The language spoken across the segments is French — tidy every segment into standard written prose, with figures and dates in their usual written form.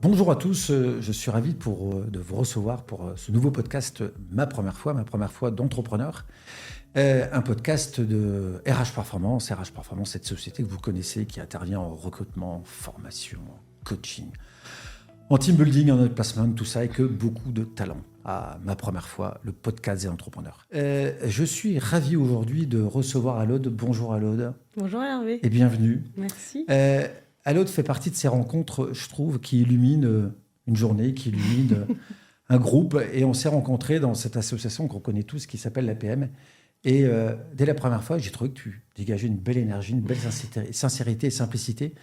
Bonjour à tous, je suis ravi de vous recevoir pour ce nouveau podcast, ma première fois d'entrepreneur. Un podcast de RH Performance, cette société que vous connaissez qui intervient en recrutement, formation, coaching, en team building, en placement, tout ça, et que beaucoup de talent. À ma première fois, le podcast des entrepreneurs. Je suis ravi aujourd'hui de recevoir Alaude. Bonjour Alaude. Bonjour Hervé. Et bienvenue. Merci. Alaude fait partie de ces rencontres, je trouve, qui illuminent une journée, qui illuminent un groupe. Et on s'est rencontrés dans cette association qu'on connaît tous, qui s'appelle l'APM. Et dès la première fois, j'ai trouvé que tu dégageais une belle énergie, une belle sincérité et simplicité.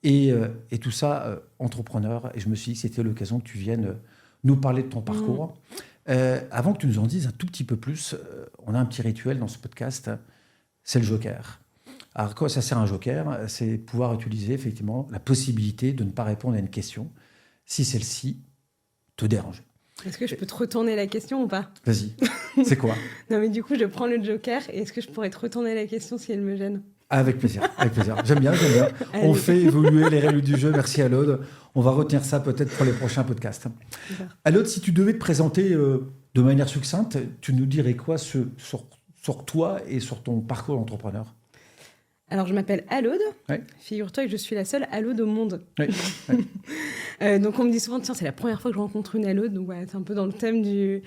Et tout ça, entrepreneur. Et je me suis dit que c'était l'occasion que tu viennes nous parler de ton parcours. Avant que tu nous en dises un tout petit peu plus, on a un petit rituel dans ce podcast, c'est le joker. Alors, quoi ça sert un joker? C'est pouvoir utiliser effectivement la possibilité de ne pas répondre à une question si celle-ci te dérange. Est-ce que je peux te retourner la question ou pas? Vas-y, c'est quoi? Non, mais du coup, je prends le joker et est-ce que je pourrais te retourner la question si elle me gêne? Avec plaisir, avec plaisir. J'aime bien. On fait évoluer les règles du jeu. Merci Alaude. On va retenir ça peut-être pour les prochains podcasts. Alaude, si tu devais te présenter de manière succincte, tu nous dirais quoi sur toi et sur ton parcours d'entrepreneur? Alors, je m'appelle Alaude. Ouais. Figure-toi que je suis la seule Alaude au monde. Ouais. Donc, on me dit souvent, tiens, c'est la première fois que je rencontre une Alaude. Donc, ouais, c'est un peu dans le thème du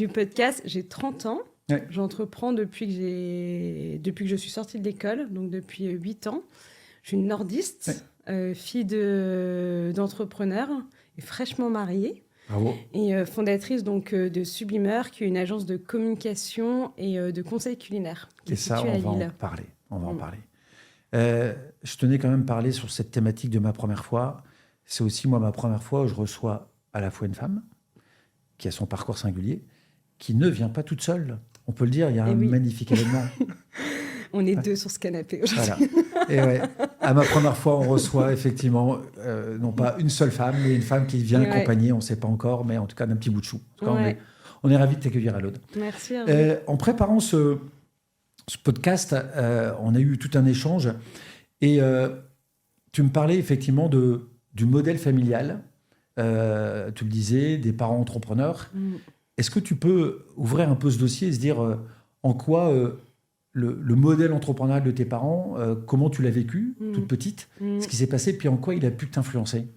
podcast. J'ai 30 ans. Ouais. J'entreprends depuis que je suis sortie de l'école, donc depuis 8 ans. Je suis une nordiste, fille d'entrepreneur et fraîchement mariée. Bravo. Et fondatrice donc, de Sublimeur, qui est une agence de communication et de conseil culinaire. Et ça, on va en parler. Je tenais quand même parler sur cette thématique de ma première fois. C'est aussi, moi, ma première fois où je reçois à la fois une femme qui a son parcours singulier, qui ne vient pas toute seule. On peut le dire, il y a un magnifique événement. On est deux sur ce canapé aujourd'hui. Voilà. Et à ma première fois, on reçoit effectivement, non pas une seule femme, mais une femme qui vient accompagner, on ne sait pas encore, mais en tout cas d'un petit bout de chou. On est ravis de t'accueillir, Alaude. Merci. En préparant ce podcast, on a eu tout un échange et tu me parlais effectivement du modèle familial. Tu le disais, des parents entrepreneurs. Est-ce que tu peux ouvrir un peu ce dossier et se dire en quoi le modèle entrepreneurial de tes parents, comment tu l'as vécu, toute petite, ce qui s'est passé, puis en quoi il a pu t'influencer?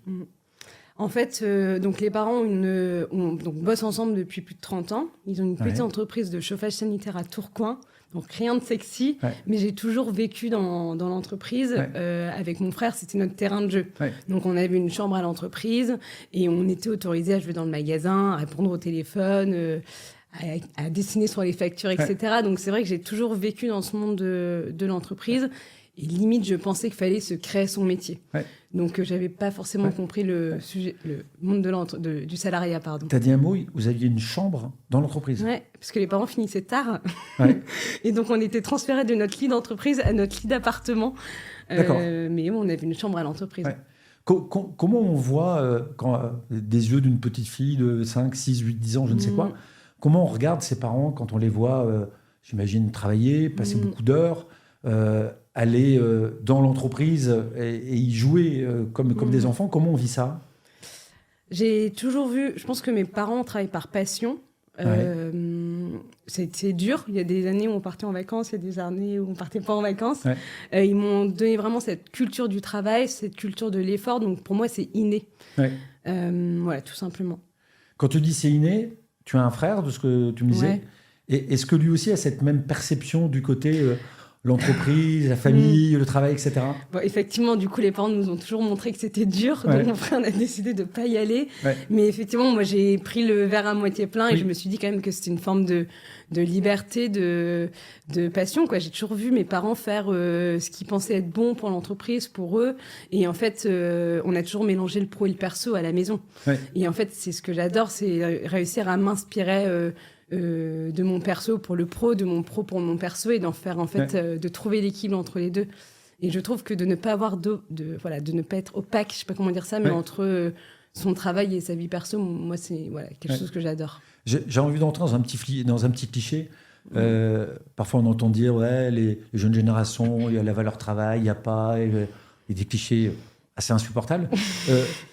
En fait, donc les parents bossent ensemble depuis plus de 30 ans. Ils ont une petite entreprise de chauffage sanitaire à Tourcoing. Donc rien de sexy, mais j'ai toujours vécu dans l'entreprise. Avec mon frère, c'était notre terrain de jeu. Donc on avait une chambre à l'entreprise et on était autorisé à jouer dans le magasin, à répondre au téléphone, à dessiner sur les factures, etc. Donc c'est vrai que j'ai toujours vécu dans ce monde de l'entreprise. Et limite, je pensais qu'il fallait se créer son métier. Donc, je n'avais pas forcément compris le monde du salariat. Tu as dit un mot, vous aviez une chambre dans l'entreprise? Oui, parce que les parents finissaient tard. Et donc, on était transférés de notre lit d'entreprise à notre lit d'appartement. Mais on avait une chambre à l'entreprise. Comment on voit, des yeux d'une petite fille de 5, 6, 8, 10 ans, je ne sais quoi, comment on regarde ses parents quand on les voit, j'imagine, travailler, passer beaucoup d'heures, aller dans l'entreprise et y jouer comme des enfants? Comment on vit ça? J'ai toujours vu... Je pense que mes parents travaillent par passion. C'est dur. Il y a des années où on partait en vacances, il y a des années où on ne partait pas en vacances. Ils m'ont donné vraiment cette culture du travail, cette culture de l'effort. Donc, pour moi, c'est inné. Voilà, tout simplement. Quand tu dis c'est inné, tu as un frère, de ce que tu me disais. Et est-ce que lui aussi a cette même perception du côté... l'entreprise, la famille, le travail, etc. Bon, effectivement, du coup, les parents nous ont toujours montré que c'était dur. Donc, mon frère, on a décidé de ne pas y aller. Mais effectivement, moi, j'ai pris le verre à moitié plein et je me suis dit quand même que c'était une forme de liberté, de passion, quoi. J'ai toujours vu mes parents faire ce qu'ils pensaient être bon pour l'entreprise, pour eux. Et en fait, on a toujours mélangé le pro et le perso à la maison. Et en fait, c'est ce que j'adore, c'est réussir à m'inspirer de mon perso pour le pro, de mon pro pour mon perso, et d'en faire en fait de trouver l'équilibre entre les deux. Et je trouve que de ne pas avoir de ne pas être opaque, je sais pas comment dire ça, mais entre son travail et sa vie perso, moi c'est quelque chose que j'adore. J'ai envie d'entrer dans un petit cliché. Parfois on entend dire les jeunes générations, il y a la valeur travail, il y a pas, et des clichés assez insupportable.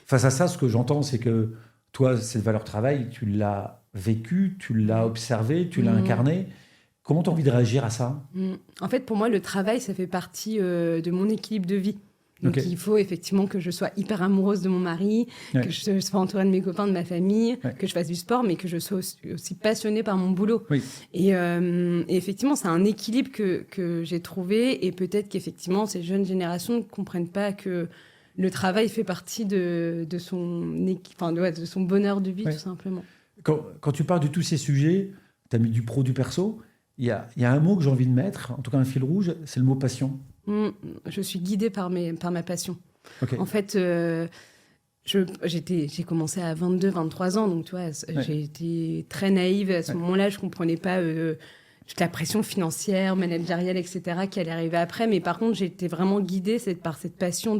Face à ça, ce que j'entends, c'est que toi, cette valeur travail, tu l'as vécue, tu l'as observée, tu l'as incarnée. Comment tu as envie de réagir à ça ? En fait, pour moi, le travail, ça fait partie de mon équilibre de vie. Donc, il faut effectivement que je sois hyper amoureuse de mon mari, que je sois entourée de mes copains, de ma famille, que je fasse du sport, mais que je sois aussi passionnée par mon boulot. Oui. Et effectivement, c'est un équilibre que j'ai trouvé. Et peut-être qu'effectivement, ces jeunes générations ne comprennent pas que le travail fait partie de son bonheur de vie, tout simplement. Quand tu parles de tous ces sujets, tu as mis du pro, du perso. Il y a un mot que j'ai envie de mettre, en tout cas un fil rouge, c'est le mot passion. Je suis guidée par ma passion. Okay. En fait, j'ai commencé à 22, 23 ans, donc tu vois, j'ai été très naïve. À ce moment-là, je ne comprenais pas toute la pression financière, managériale, etc., qui allait arriver après. Mais par contre, j'ai été vraiment guidée par cette passion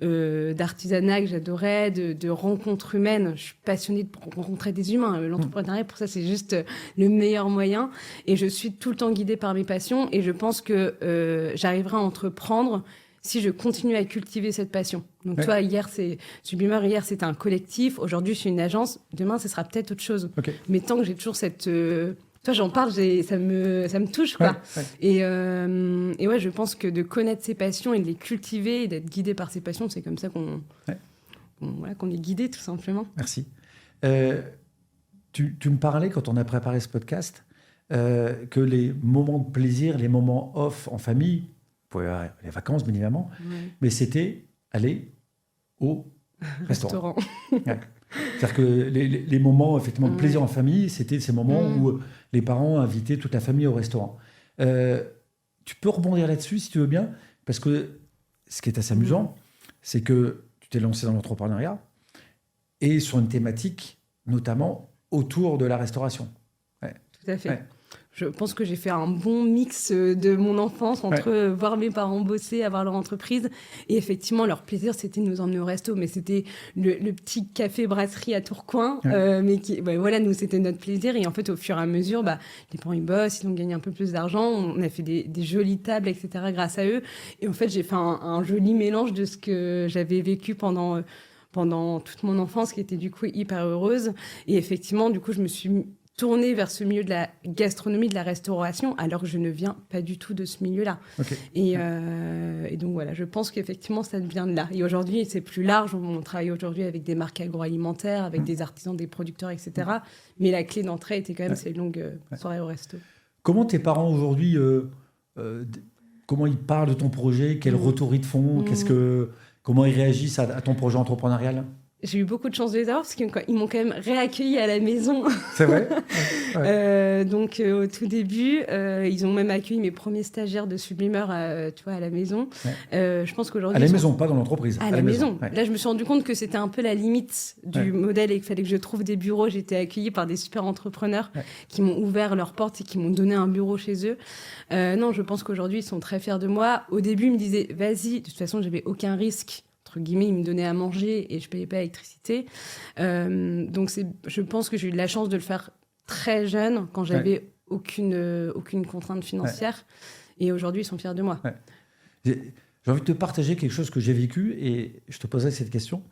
d'artisanat que j'adorais, de rencontres humaines. Je suis passionnée de rencontrer des humains. L'entrepreneuriat, pour ça, c'est juste le meilleur moyen. Et je suis tout le temps guidée par mes passions. Et je pense que j'arriverai à entreprendre si je continue à cultiver cette passion. Donc, toi, Sublimeur, hier, c'était un collectif. Aujourd'hui, je suis une agence. Demain, ce sera peut-être autre chose. Okay. Mais tant que j'ai toujours cette... Toi, j'en parle, ça me touche, quoi. Et je pense que de connaître ses passions et de les cultiver et d'être guidé par ses passions, c'est comme ça qu'on est guidé, tout simplement. Merci. Tu me parlais, quand on a préparé ce podcast, que les moments de plaisir, les moments off en famille, les vacances, bien évidemment, mais c'était aller au restaurant. C'est-à-dire que les moments effectivement de plaisir en famille, c'était ces moments où les parents invitaient toute la famille au restaurant. Tu peux rebondir là-dessus si tu veux bien, parce que ce qui est assez amusant, c'est que tu t'es lancé dans l'entrepreneuriat et sur une thématique notamment autour de la restauration. Tout à fait. Je pense que j'ai fait un bon mix de mon enfance entre voir mes parents bosser, avoir leur entreprise. Et effectivement, leur plaisir, c'était de nous emmener au resto. Mais c'était le petit café-brasserie à Tourcoing. Mais nous, c'était notre plaisir. Et en fait, au fur et à mesure, les parents, ils bossent, ils ont gagné un peu plus d'argent. On a fait des jolies tables, etc. grâce à eux. Et en fait, j'ai fait un joli mélange de ce que j'avais vécu pendant toute mon enfance, qui était du coup hyper heureuse. Et effectivement, du coup, je me suis tournée vers ce milieu de la gastronomie, de la restauration, alors que je ne viens pas du tout de ce milieu-là. Okay. Et donc voilà, je pense qu'effectivement, ça vient de là. Et aujourd'hui, c'est plus large. On travaille aujourd'hui avec des marques agroalimentaires, avec des artisans, des producteurs, etc. Mais la clé d'entrée était quand même ces longues soirées au resto. Comment tes parents aujourd'hui, comment ils parlent de ton projet? Quel retour ils te font? Comment ils réagissent à ton projet entrepreneurial? J'ai eu beaucoup de chance de les avoir parce qu'ils m'ont quand même réaccueilli à la maison. C'est vrai. Donc, au tout début, ils ont même accueilli mes premiers stagiaires de Sublimeur à la maison. Je pense qu'aujourd'hui... À la maison, pas dans l'entreprise. À la maison. Là, je me suis rendu compte que c'était un peu la limite du modèle et qu'il fallait que je trouve des bureaux. J'ai été accueillie par des super entrepreneurs qui m'ont ouvert leurs portes et qui m'ont donné un bureau chez eux. Non, je pense qu'aujourd'hui, ils sont très fiers de moi. Au début, ils me disaient, vas-y. De toute façon, j'avais aucun risque. Entre guillemets, ils me donnaient à manger et je ne payais pas l'électricité. Donc, je pense que j'ai eu de la chance de le faire très jeune, quand j'avais aucune contrainte financière. Et aujourd'hui, ils sont fiers de moi. J'ai envie de te partager quelque chose que j'ai vécu et je te poserai cette question.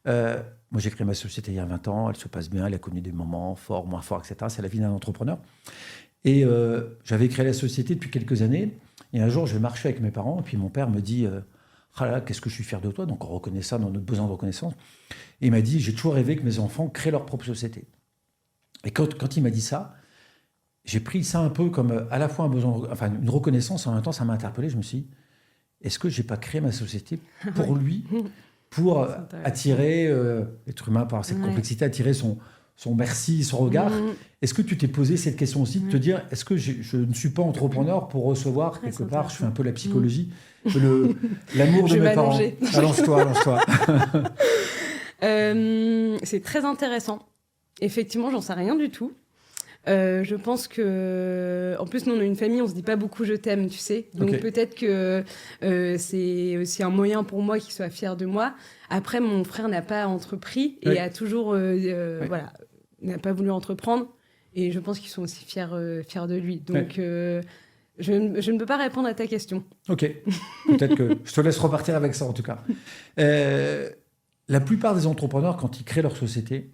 Moi, j'ai créé ma société il y a 20 ans. Elle se passe bien. Elle a connu des moments forts, moins forts, etc. C'est la vie d'un entrepreneur. Et j'avais créé la société depuis quelques années. Et un jour, je marchais avec mes parents et puis mon père me dit... Ah là, qu'est-ce que je suis fier de toi. Donc, on reconnaît ça dans notre besoin de reconnaissance. Et il m'a dit, j'ai toujours rêvé que mes enfants créent leur propre société. Et quand il m'a dit ça, j'ai pris ça un peu comme à la fois un besoin, une reconnaissance, en même temps, ça m'a interpellé. Je me suis dit, est-ce que je n'ai pas créé ma société pour lui, pour attirer l'être humain par cette complexité, attirer son merci, son regard. Est-ce que tu t'es posé cette question aussi, de te dire, est-ce que je ne suis pas entrepreneur pour recevoir quelque part, je fais un peu la psychologie, l'amour de mes parents. Allonge-toi. C'est très intéressant. Effectivement, j'en sais rien du tout. Je pense que... En plus, nous, on a une famille, on ne se dit pas beaucoup « je t'aime », tu sais. Donc, peut-être que c'est aussi un moyen pour moi qu'ils soient fiers de moi. Après, mon frère n'a pas entrepris et a toujours... n'a pas voulu entreprendre. Et je pense qu'ils sont aussi fiers de lui. Donc, Je ne peux pas répondre à ta question. Ok, peut-être que je te laisse repartir avec ça en tout cas. La plupart des entrepreneurs, quand ils créent leur société,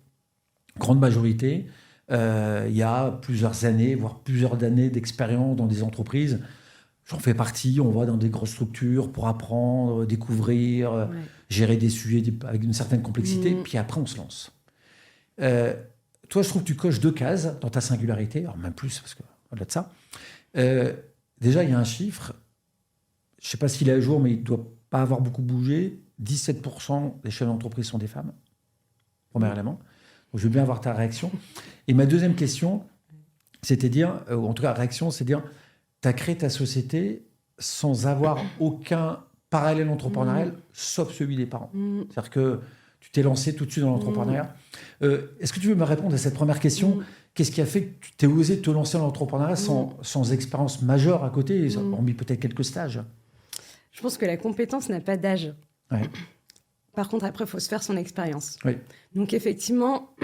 grande majorité, il y a plusieurs années, voire plusieurs années d'expérience dans des entreprises. J'en fais partie, on va dans des grosses structures pour apprendre, découvrir, gérer des sujets avec une certaine complexité, puis après on se lance. Toi, je trouve que tu coches 2 cases dans ta singularité, alors même plus, parce qu'au-delà de ça, déjà, il y a un chiffre, je ne sais pas s'il est à jour, mais il ne doit pas avoir beaucoup bougé. 17% des chefs d'entreprise sont des femmes, premier élément. Donc, je veux bien avoir ta réaction. Et ma deuxième question, c'était dire, ou en tout cas, réaction, c'est dire, tu as créé ta société sans avoir aucun parallèle entrepreneurial, sauf celui des parents. C'est-à-dire que tu t'es lancé tout de suite dans l'entrepreneuriat. Est-ce que tu veux me répondre à cette première question ? Qu'est-ce qui a fait que tu t'es osé te lancer dans l'entrepreneuriat sans expérience majeure à côté, hormis peut-être quelques stages ? Je pense que la compétence n'a pas d'âge. Ouais. Par contre, après, il faut se faire son expérience. Oui. Donc, effectivement,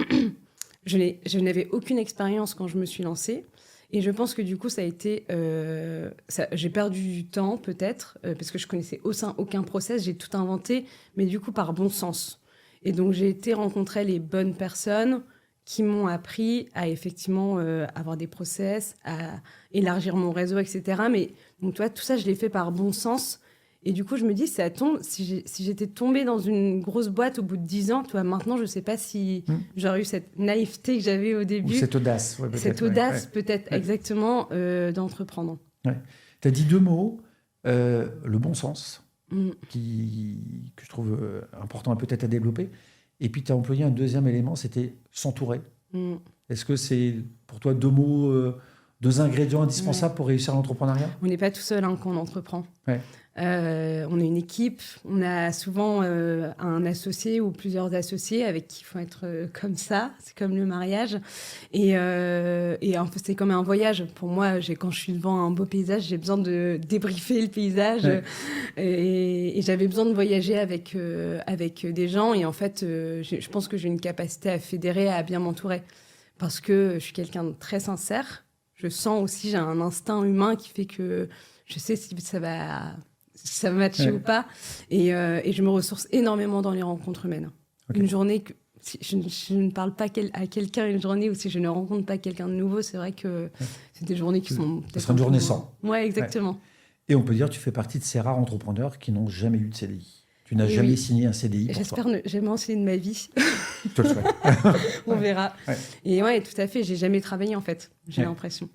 je n'avais aucune expérience quand je me suis lancée. Et je pense que du coup, ça a été... j'ai perdu du temps, peut-être, parce que je connaissais aucun process. J'ai tout inventé, mais du coup, par bon sens. Et donc, j'ai été rencontrer les bonnes personnes qui m'ont appris à effectivement avoir des process, à élargir mon réseau, etc. Mais donc, toi, tout ça, je l'ai fait par bon sens. Et du coup, je me dis, ça tombe, si j'étais tombée dans une grosse boîte au bout de 10 ans, toi, maintenant, je ne sais pas si j'aurais eu cette naïveté que j'avais au début. Ou cette audace. Ouais, cette audace, peut-être, exactement, d'entreprendre. Ouais. Tu as dit 2 mots, le bon sens, que je trouve important peut-être à développer. Et puis, tu as employé un deuxième élément, c'était s'entourer. Est-ce que c'est, pour toi, 2 mots, 2 ingrédients indispensables pour réussir l'entrepreneuriat ? On n'est pas tout seul quand on entreprend. Ouais. On est une équipe, on a souvent un associé ou plusieurs associés avec qui il faut être comme ça, c'est comme le mariage. Et en fait, c'est comme un voyage. Pour moi, quand je suis devant un beau paysage, j'ai besoin de débriefer le paysage. Ouais. Et j'avais besoin de voyager avec des gens. Et en fait, je pense que j'ai une capacité à fédérer, à bien m'entourer. Parce que je suis quelqu'un de très sincère. Je sens aussi, j'ai un instinct humain qui fait que je sais si ça va matcher ou pas. Et je me ressource énormément dans les rencontres humaines. Okay. Une journée, si je ne parle pas à quelqu'un une journée ou si je ne rencontre pas quelqu'un de nouveau, c'est vrai que c'est des journées qui sont... Ça sera une journée sans. Oui, exactement. Ouais. Et on peut dire que tu fais partie de ces rares entrepreneurs qui n'ont jamais eu de CDI. Tu n'as jamais signé un CDI pour J'espère ne jamais en signer de ma vie. Je te le souhaite. On verra. Ouais. Et ouais, tout à fait. J'ai jamais travaillé, en fait. J'ai l'impression.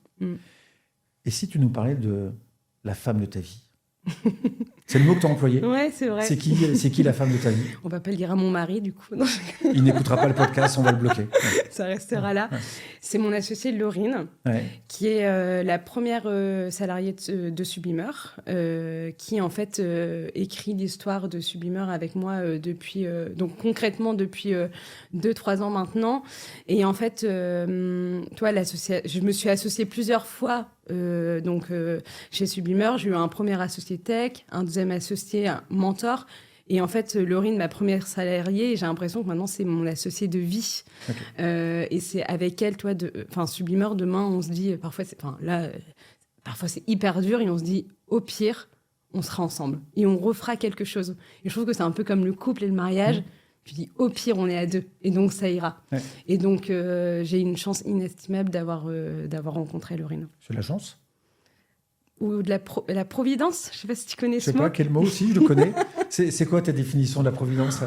Et si tu nous parlais de la femme de ta vie ? C'est le mot que tu as employé. Ouais, c'est vrai. C'est qui la femme de ta vie ? On va pas le dire à mon mari, du coup. Non. Il n'écoutera pas le podcast, on va le bloquer. Ouais. Ça restera là. Ouais. C'est mon associée Laurine, qui est la première salariée de Sublimeur, qui en fait écrit l'histoire de Sublimeur avec moi depuis, donc concrètement depuis 2-3 ans maintenant. Et en fait, toi, je me suis associée plusieurs fois. Chez Sublimeur, j'ai eu un premier associé tech, un deuxième associé, un mentor. Et en fait, Laurine, ma première salariée, j'ai l'impression que maintenant, c'est mon associé de vie. Okay. Et c'est avec elle, toi, Sublimeur, demain, on se dit, parfois c'est hyper dur et on se dit, au pire, on sera ensemble et on refera quelque chose. Et je trouve que c'est un peu comme le couple et le mariage. Je dis, au pire, on est à 2 et donc ça ira. Ouais. Et donc, j'ai une chance inestimable d'avoir rencontré Laurine. C'est la chance ? Ou de la providence ? Je ne sais pas si tu connais ce mot. Je ne sais pas quel mot aussi, je le connais. C'est quoi ta définition de la providence ?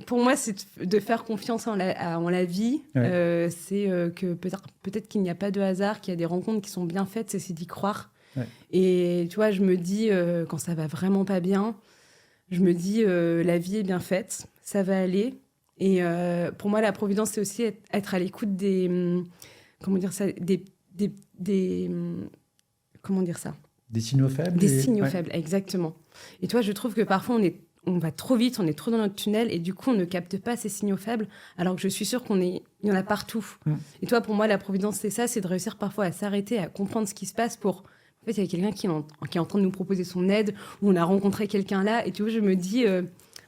Pour moi, c'est de faire confiance en la vie. Ouais. C'est que peut-être qu'il n'y a pas de hasard, qu'il y a des rencontres qui sont bien faites, c'est d'y croire. Ouais. Et tu vois, je me dis, quand ça va vraiment pas bien, je me dis, la vie est bien faite, ça va aller. Et pour moi, la providence, c'est aussi être à l'écoute des... comment dire ça ? Comment dire ça ? Des signaux faibles. Des signaux faibles, exactement. Et toi, je trouve que parfois, on va trop vite, on est trop dans notre tunnel et du coup, on ne capte pas ces signaux faibles, alors que je suis sûre il y en a partout. Et toi, pour moi, la providence, c'est ça, c'est de réussir parfois à s'arrêter, à comprendre ce qui se passe pour... En fait, il y a quelqu'un qui est en train de nous proposer son aide, ou on a rencontré quelqu'un là, et tu vois, je me dis,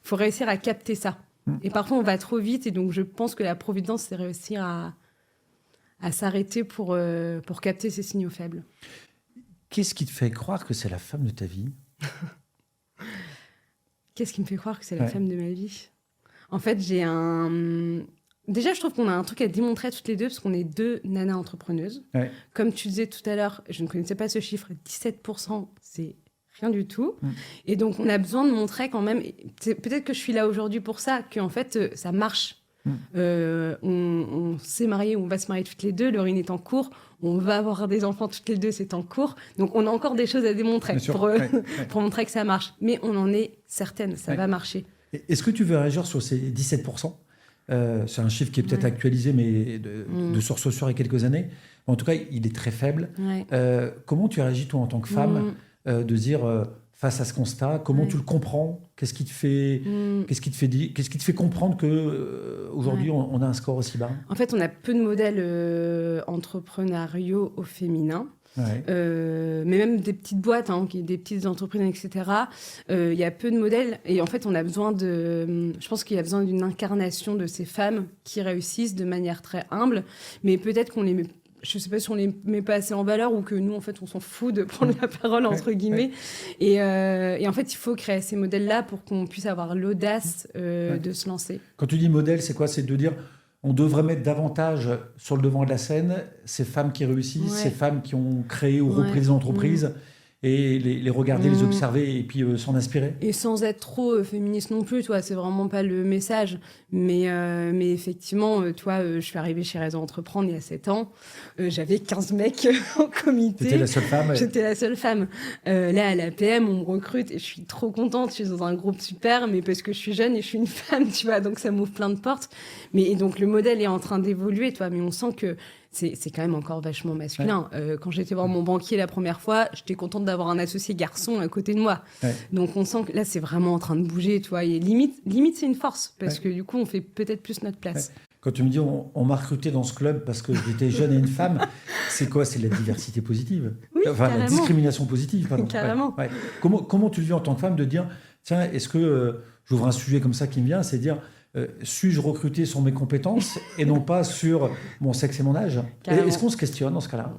faut réussir à capter ça. Et parfois, on va trop vite, et donc je pense que la providence, c'est réussir à s'arrêter pour capter ces signaux faibles. Qu'est-ce qui te fait croire que c'est la femme de ta vie? Qu'est-ce qui me fait croire que c'est la femme de ma vie? En fait, Déjà, je trouve qu'on a un truc à démontrer à toutes les deux, parce qu'on est deux nanas entrepreneuses. Ouais. Comme tu disais tout à l'heure, je ne connaissais pas ce chiffre, 17%, c'est rien du tout. Et donc, on a besoin de montrer quand même, peut-être que je suis là aujourd'hui pour ça, qu'en fait, ça marche. On s'est mariés, on va se marier toutes les deux, Laurine est en cours, on va avoir des enfants toutes les deux, c'est en cours. Donc, on a encore des choses à démontrer pour montrer que ça marche. Mais on en est certaine, ça va marcher. Est-ce que tu veux réagir sur ces 17%? C'est un chiffre qui est peut-être actualisé, mais de source sûre il y a quelques années. En tout cas, il est très faible. Comment tu réagis, toi, en tant que femme, de dire, face à ce constat, comment tu le comprends? Qu'est-ce qui te fait comprendre qu'aujourd'hui, on a un score aussi bas? En fait, on a peu de modèles entrepreneuriaux au féminin. Mais même des petites boîtes, des petites entreprises, etc. Il y a peu de modèles. Et en fait, on a besoin je pense qu'il y a besoin d'une incarnation de ces femmes qui réussissent de manière très humble. Mais peut-être qu'on les met... Je ne sais pas si on les met pas assez en valeur ou que nous, en fait, on s'en fout de prendre la parole, entre guillemets. Et en fait, il faut créer ces modèles-là pour qu'on puisse avoir l'audace de se lancer. Quand tu dis modèle, c'est quoi? C'est de dire... On devrait mettre davantage sur le devant de la scène ces femmes qui réussissent, ces femmes qui ont créé ou repris des entreprises, et les regarder, les observer et puis s'en inspirer. Et sans être trop féministe non plus, c'est vraiment pas le message. Mais effectivement, je suis arrivée chez Réseau Entreprendre il y a 7 ans. J'avais 15 mecs au comité. T'étais la seule femme? J'étais la seule femme. Là, à l'APM, on me recrute et je suis trop contente. Je suis dans un groupe super, mais parce que je suis jeune et je suis une femme, donc ça m'ouvre plein de portes. Et donc, le modèle est en train d'évoluer, mais on sent que c'est quand même encore vachement masculin. Quand j'étais voir mon banquier la première fois, j'étais contente d'avoir un associé garçon à côté de moi. Donc, on sent que là, c'est vraiment en train de bouger, et limite, c'est une force, parce que du coup, on fait peut-être plus notre place. Quand tu me dis on m'a recruté dans ce club parce que j'étais jeune et une femme, c'est quoi? C'est la diversité positive. Oui, la discrimination positive, pardon. Carrément. Comment tu le vis en tant que femme de dire, tiens, est-ce que, j'ouvre un sujet comme ça qui me vient, c'est dire, suis-je recruté sur mes compétences et non pas sur mon sexe et mon âge? Est-ce qu'on se questionne dans ce cas-là?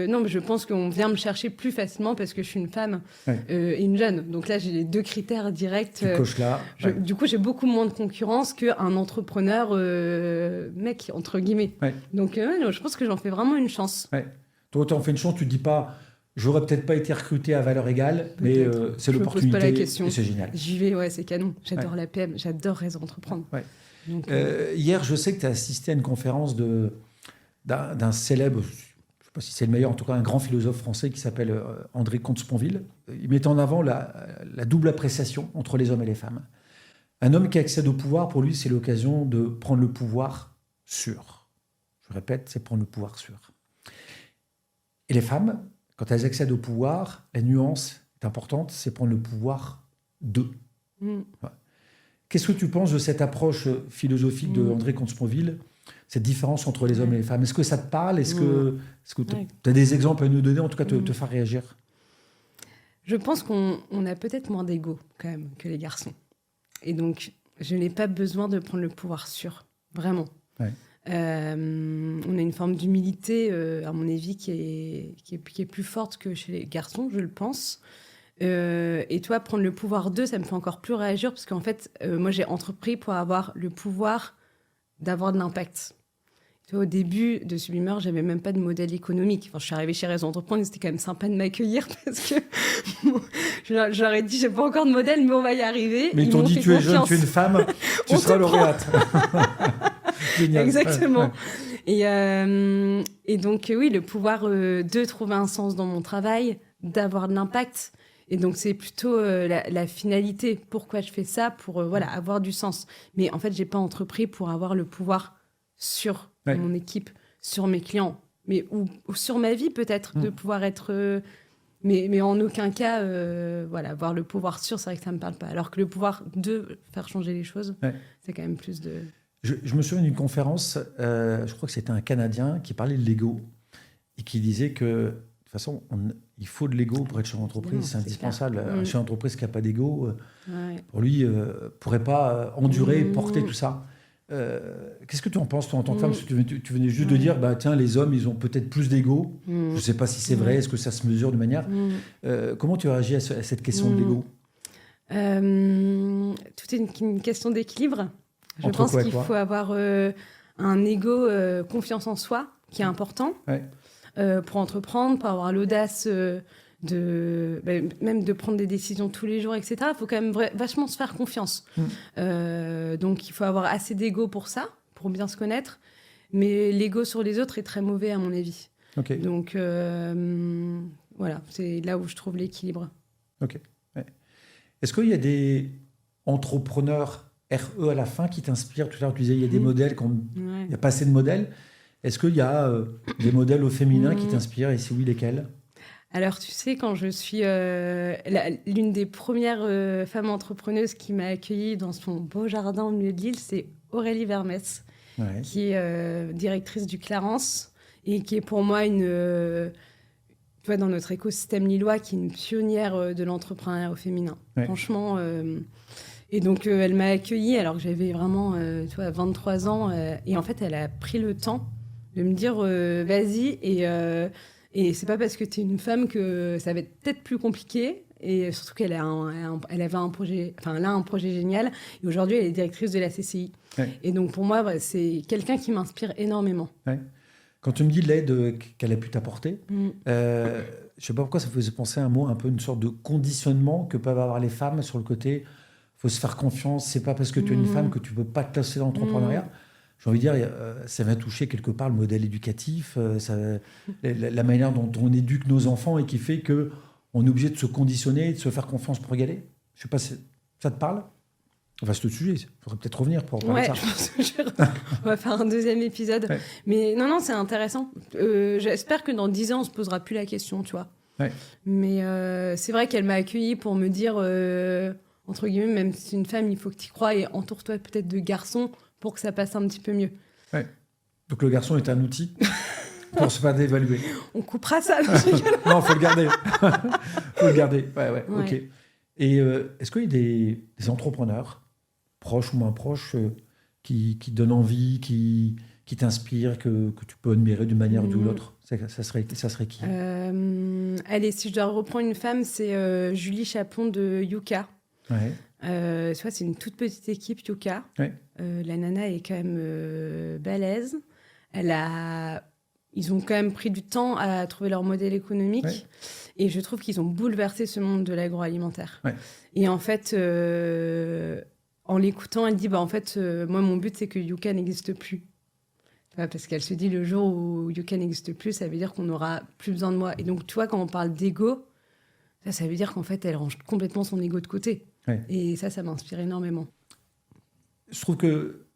Non, mais je pense qu'on vient me chercher plus facilement parce que je suis une femme et une jeune. Donc là, j'ai les 2 critères directs. Tu coches là. Du coup, j'ai beaucoup moins de concurrence qu'un entrepreneur mec, entre guillemets. Donc, je pense que j'en fais vraiment une chance. Toi, tu en fais une chance, tu ne te dis pas... J'aurais peut-être pas été recruté à valeur égale, mais c'est l'opportunité. Je me pose pas la question. Et c'est génial. J'y vais, c'est canon. J'adore l'APM, j'adore Réseau Entreprendre. Donc, hier, je sais que tu as assisté à une conférence d'un célèbre, je ne sais pas si c'est le meilleur, en tout cas un grand philosophe français qui s'appelle André Comte-Sponville. Il met en avant la double appréciation entre les hommes et les femmes. Un homme qui accède au pouvoir, pour lui, c'est l'occasion de prendre le pouvoir sûr. Je répète, c'est prendre le pouvoir sûr. Et les femmes, quand elles accèdent au pouvoir, la nuance est importante, c'est prendre le pouvoir d'eux. Qu'est-ce que tu penses de cette approche philosophique de André Comte-Sponville, cette différence entre les hommes et les femmes? Est-ce que ça te parle? Est-ce que tu as des exemples à nous donner, en tout cas te faire réagir? Je pense qu'on a peut-être moins d'ego quand même que les garçons. Et donc, je n'ai pas besoin de prendre le pouvoir sûr, vraiment. On a une forme d'humilité, à mon avis, qui est plus forte que chez les garçons, je le pense. Et toi, prendre le pouvoir d'eux, ça me fait encore plus réagir, parce qu'en fait, moi, j'ai entrepris pour avoir le pouvoir d'avoir de l'impact. Au début de Sublimeur, j'avais même pas de modèle économique. Enfin, je suis arrivée chez Réseau Entreprendre, c'était quand même sympa de m'accueillir parce que je leur ai dit, j'ai pas encore de modèle, mais on va y arriver. Mais ils t'ont dit, tu es jeune, tu es une femme, tu seras lauréate. Génial. Exactement. Et donc, oui, le pouvoir de trouver un sens dans mon travail, d'avoir de l'impact. Et donc, c'est plutôt la finalité. Pourquoi je fais ça? Pour avoir du sens. Mais en fait, j'ai pas entrepris pour avoir le pouvoir sur mon équipe, sur mes clients, ou sur ma vie peut-être, de pouvoir être... mais en aucun cas, avoir le pouvoir sur, c'est vrai que ça me parle pas. Alors que le pouvoir de faire changer les choses, c'est quand même plus de... Je me souviens d'une conférence, je crois que c'était un Canadien qui parlait de l'ego et qui disait que, de toute façon, il faut de l'ego pour être chef d'entreprise, c'est indispensable. Un chef d'entreprise qui n'a pas d'ego, pour lui, ne pourrait pas endurer, porter tout ça. Qu'est-ce que tu en penses, toi, en tant que femme? Parce que tu venais juste de dire, tiens, les hommes, ils ont peut-être plus d'ego. Je ne sais pas si c'est vrai, est-ce que ça se mesure de manière... comment tu réagis à cette question de l'ego? Tout est une question d'équilibre. Je pense qu'il faut avoir un ego, confiance en soi, qui est important pour entreprendre, pour avoir l'audace même de prendre des décisions tous les jours, etc. Il faut quand même vachement se faire confiance. Donc, il faut avoir assez d'ego pour ça, pour bien se connaître. Mais l'ego sur les autres est très mauvais, à mon avis. Okay. Donc, voilà, c'est là où je trouve l'équilibre. Ok. Ouais. Est-ce qu'il y a des entrepreneurs RE à la fin qui t'inspirent? Tout à l'heure, tu disais il y a des modèles, il n'y a pas assez de modèles. Est-ce qu'il y a des modèles au féminin qui t'inspirent? Et si oui, lesquels? Alors, tu sais, quand je suis l'une des premières femmes entrepreneuses qui m'a accueillie dans son beau jardin au milieu de l'île, c'est Aurélie Vermès, qui est directrice du Clarence et qui est pour moi tu vois, dans notre écosystème lillois, qui est une pionnière de l'entrepreneuriat au féminin. Franchement. Et donc, elle m'a accueillie alors que j'avais vraiment 23 ans. Et en fait, elle a pris le temps de me dire vas-y. Et c'est pas parce que tu es une femme que ça va être peut-être plus compliqué. Et surtout qu'elle a un projet génial. Et aujourd'hui, elle est directrice de la CCI. Et donc, pour moi, c'est quelqu'un qui m'inspire énormément. Quand tu me dis l'aide qu'elle a pu t'apporter, je ne sais pas pourquoi ça faisait penser à un mot, un peu une sorte de conditionnement que peuvent avoir les femmes sur le côté il faut se faire confiance, c'est pas parce que tu es une femme que tu ne peux pas te lancer dans l'entrepreneuriat. J'ai envie de dire, ça va toucher quelque part le modèle éducatif, la manière dont on éduque nos enfants et qui fait qu'on est obligé de se conditionner, de se faire confiance pour y aller. Je ne sais pas si ça te parle. Vaste sujet, il faudrait peut-être revenir pour parler de ça. Je pense que on va faire un deuxième épisode. Mais non, c'est intéressant. J'espère que dans 10 ans, on ne se posera plus la question, tu vois. Mais c'est vrai qu'elle m'a accueillie pour me dire, entre guillemets, même si c'est une femme, il faut que tu y crois et entoure-toi peut-être de garçons pour que ça passe un petit peu mieux. Donc le garçon est un outil pour se faire dévaluer. On coupera ça. Non, il faut le garder. Faut le garder. Ok. Et est-ce qu'il y a des entrepreneurs proches ou moins proches, qui donnent envie, qui t'inspirent, que tu peux admirer d'une manière ou d'une autre? Ça serait qui? Allez, si je dois reprendre une femme, c'est Julie Chapon de Yuka. C'est une toute petite équipe, Yuka. La nana est quand même balèze. Ils ont quand même pris du temps à trouver leur modèle économique. Et je trouve qu'ils ont bouleversé ce monde de l'agroalimentaire. Et en fait... en l'écoutant, elle dit moi, mon but, c'est que Yuka n'existe plus. Parce qu'elle se dit, le jour où Yuka n'existe plus, ça veut dire qu'on n'aura plus besoin de moi. Et donc, tu vois, quand on parle d'ego, ça veut dire qu'en fait, elle range complètement son ego de côté. Et ça m'inspire énormément. Je trouve que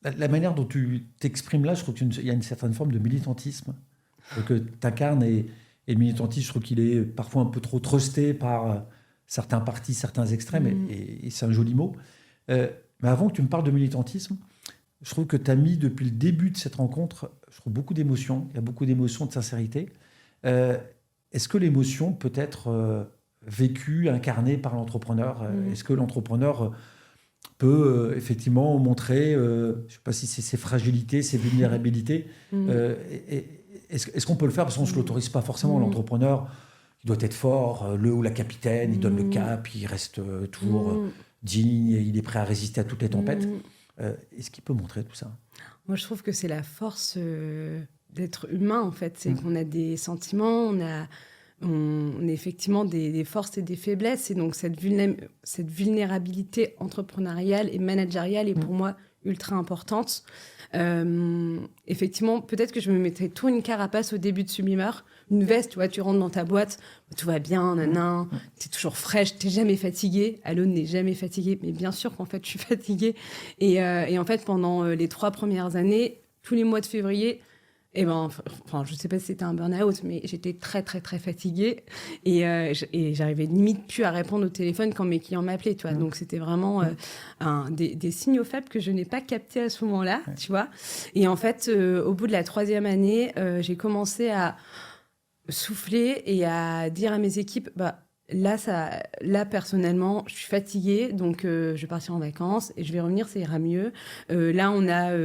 la manière dont tu t'exprimes là, je trouve qu'il y a une certaine forme de militantisme que tu incarnes. Et le militantisme, je trouve qu'il est parfois un peu trop trusté par certains partis, certains extrêmes. Et c'est un joli mot. Mais avant que tu me parles de militantisme, je trouve que tu as mis depuis le début de cette rencontre, je trouve beaucoup d'émotions. Il y a beaucoup d'émotions, de sincérité. Est-ce que l'émotion peut être vécue, incarnée par l'entrepreneur? Est-ce que l'entrepreneur peut effectivement montrer, je ne sais pas si c'est ses fragilités, ses vulnérabilités? Est-ce qu'on peut le faire? Parce qu'on ne se l'autorise pas forcément. L'entrepreneur, il doit être fort, le ou la capitaine, il donne le cap, il reste toujours... digne, et il est prêt à résister à toutes les tempêtes. Est-ce qu'il peut montrer tout ça? Moi, je trouve que c'est la force d'être humain, en fait. C'est qu'on a des sentiments, on a effectivement des forces et des faiblesses. Et donc, cette vulnérabilité entrepreneuriale et managériale est pour moi ultra importante. Effectivement, peut-être que je me mettrais tout une carapace au début de Sublimeur, une veste, tu vois, tu rentres dans ta boîte, tout va bien, t'es toujours fraîche, t'es jamais fatiguée. Alone n'est jamais fatiguée, mais bien sûr qu'en fait, je suis fatiguée. Et en fait, pendant les 3 premières années, tous les mois de février, je sais pas si c'était un burn-out, mais j'étais très, très, très fatiguée. Et j'arrivais limite plus à répondre au téléphone quand mes clients m'appelaient, tu vois. Donc, c'était vraiment des signaux faibles que je n'ai pas captés à ce moment-là, tu vois. Et en fait, au bout de la 3e année, j'ai commencé à souffler et à dire à mes équipes, Là, personnellement, je suis fatiguée, donc je vais partir en vacances et je vais revenir, ça ira mieux. Là, on a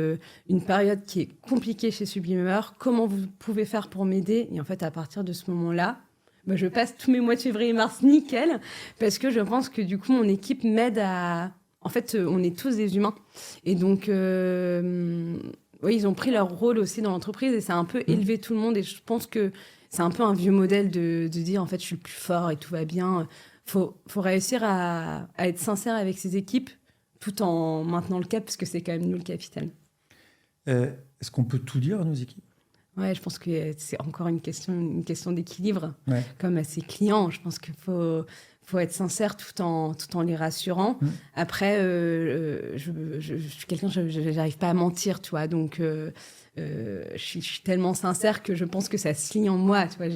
une période qui est compliquée chez Sublimer. Comment vous pouvez faire pour m'aider? Et en fait, à partir de ce moment-là, je passe tous mes mois de février et mars nickel, parce que je pense que du coup, mon équipe m'aide à... En fait, on est tous des humains. Et donc, oui, ils ont pris leur rôle aussi dans l'entreprise et ça a un peu élevé tout le monde. Et je pense que c'est un peu un vieux modèle de dire, en fait, je suis le plus fort et tout va bien. Faut réussir à être sincère avec ses équipes tout en maintenant le cap, parce que c'est quand même nous le capitaine. Est-ce qu'on peut tout dire à nos équipes? Ouais, je pense que c'est encore une question d'équilibre. Ouais. Comme à ses clients, je pense qu'il faut être sincère tout en les rassurant. Après, je suis quelqu'un, je n'arrive pas à mentir, tu vois. Donc, je suis tellement sincère que je pense que ça se lie en moi, tu vois.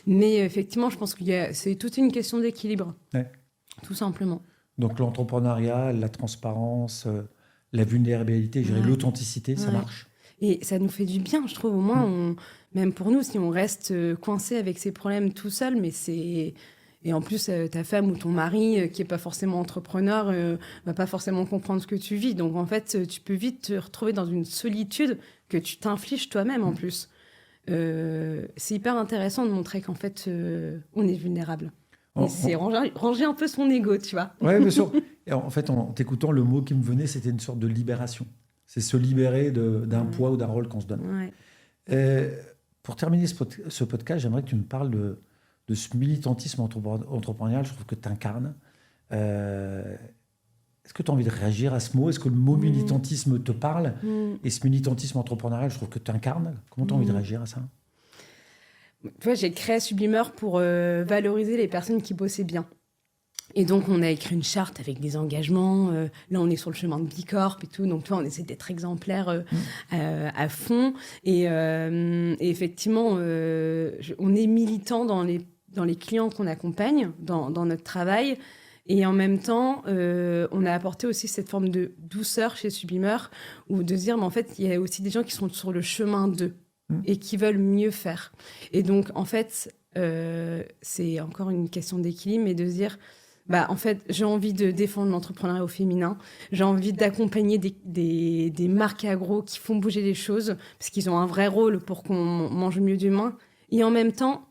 Mais effectivement, je pense que c'est toute une question d'équilibre, tout simplement. Donc, l'entrepreneuriat, la transparence, la vulnérabilité, l'authenticité, ça marche. Et ça nous fait du bien, je trouve. Au moins, même pour nous, si on reste coincé avec ses problèmes tout seul, mais c'est... Et en plus, ta femme ou ton mari, qui n'est pas forcément entrepreneur, va pas forcément comprendre ce que tu vis. Donc, en fait, tu peux vite te retrouver dans une solitude que tu t'infliges toi-même, en plus. C'est hyper intéressant de montrer qu'en fait, on est vulnérable. C'est ranger un peu son ego, tu vois. Oui, bien sûr. Et en fait, en t'écoutant, le mot qui me venait, c'était une sorte de libération. C'est se libérer d'un poids ou d'un rôle qu'on se donne. Ouais. Pour terminer ce podcast, j'aimerais que tu me parles de ce militantisme entrepreneurial. Je trouve que tu incarnes. Est-ce que tu as envie de réagir à ce mot? Est-ce que le mot militantisme te parle? Et ce militantisme entrepreneurial, je trouve que tu incarnes. Comment tu as envie de réagir à ça? Tu vois, j'ai créé Sublimer pour valoriser les personnes qui bossaient bien. Et donc, on a écrit une charte avec des engagements. Là, on est sur le chemin de Bicorp et tout. Donc, tu vois, on essaie d'être exemplaire à fond. Et effectivement, on est militant dans les clients qu'on accompagne, dans notre travail. Et en même temps, on a apporté aussi cette forme de douceur chez Sublimer, où de dire, mais en fait, il y a aussi des gens qui sont sur le chemin d'eux et qui veulent mieux faire. Et donc, en fait, c'est encore une question d'équilibre, mais de se dire... en fait, j'ai envie de défendre l'entrepreneuriat au féminin. J'ai envie d'accompagner des marques agro qui font bouger les choses, parce qu'ils ont un vrai rôle pour qu'on mange mieux d'humain. Et en même temps,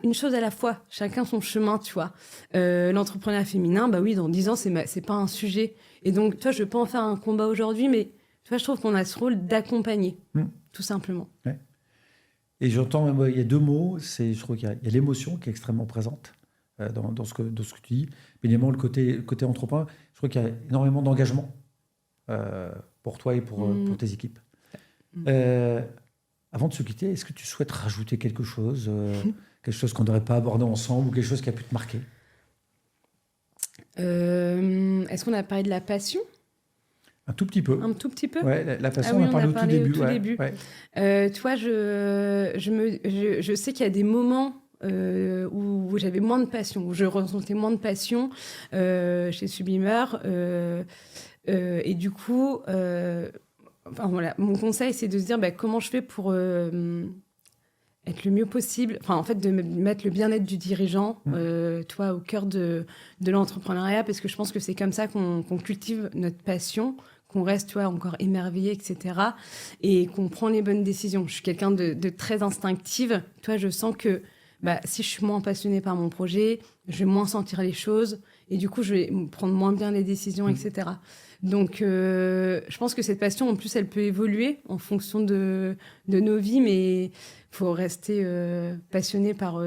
une chose à la fois, chacun son chemin, tu vois. L'entrepreneuriat féminin, oui, dans 10 ans, c'est pas un sujet. Et donc, tu vois, je veux pas en faire un combat aujourd'hui, mais tu vois, je trouve qu'on a ce rôle d'accompagner, tout simplement. Ouais. Et j'entends, il y a deux mots. Je trouve qu'il y a l'émotion qui est extrêmement présente dans ce que tu dis. Mais évidemment, le côté entrepreneur, je crois qu'il y a énormément d'engagement pour toi et pour tes équipes. Avant de se quitter, est-ce que tu souhaites rajouter quelque chose qu'on n'aurait pas abordé ensemble ou quelque chose qui a pu te marquer? Est-ce qu'on a parlé de la passion? Un tout petit peu. Un tout petit peu? Ouais, la passion, on a parlé au tout début. Ouais. Tu vois, je sais qu'il y a des moments où j'avais moins de passion, où je ressentais moins de passion chez Sublimer. Et du coup, voilà, mon conseil, c'est de se dire comment je fais pour être le mieux possible. En fait, de mettre le bien-être du dirigeant au cœur de l'entrepreneuriat, parce que je pense que c'est comme ça qu'on cultive notre passion, qu'on reste encore émerveillé, etc. Et qu'on prend les bonnes décisions. Je suis quelqu'un de très instinctive. Je sens que si je suis moins passionnée par mon projet, je vais moins sentir les choses et du coup, je vais prendre moins bien les décisions, etc. Donc, je pense que cette passion, en plus, elle peut évoluer en fonction de nos vies, mais il faut rester passionné par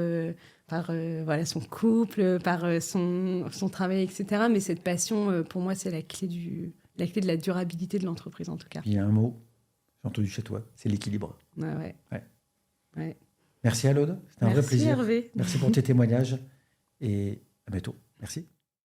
son couple, par son travail, etc. Mais cette passion, pour moi, c'est la clé de la durabilité de l'entreprise, en tout cas. Il y a un mot, j'ai entendu chez toi, c'est l'équilibre. Ouais. Merci Alaude, c'était un vrai plaisir. Hervé. Merci pour tes témoignages et à bientôt. Merci.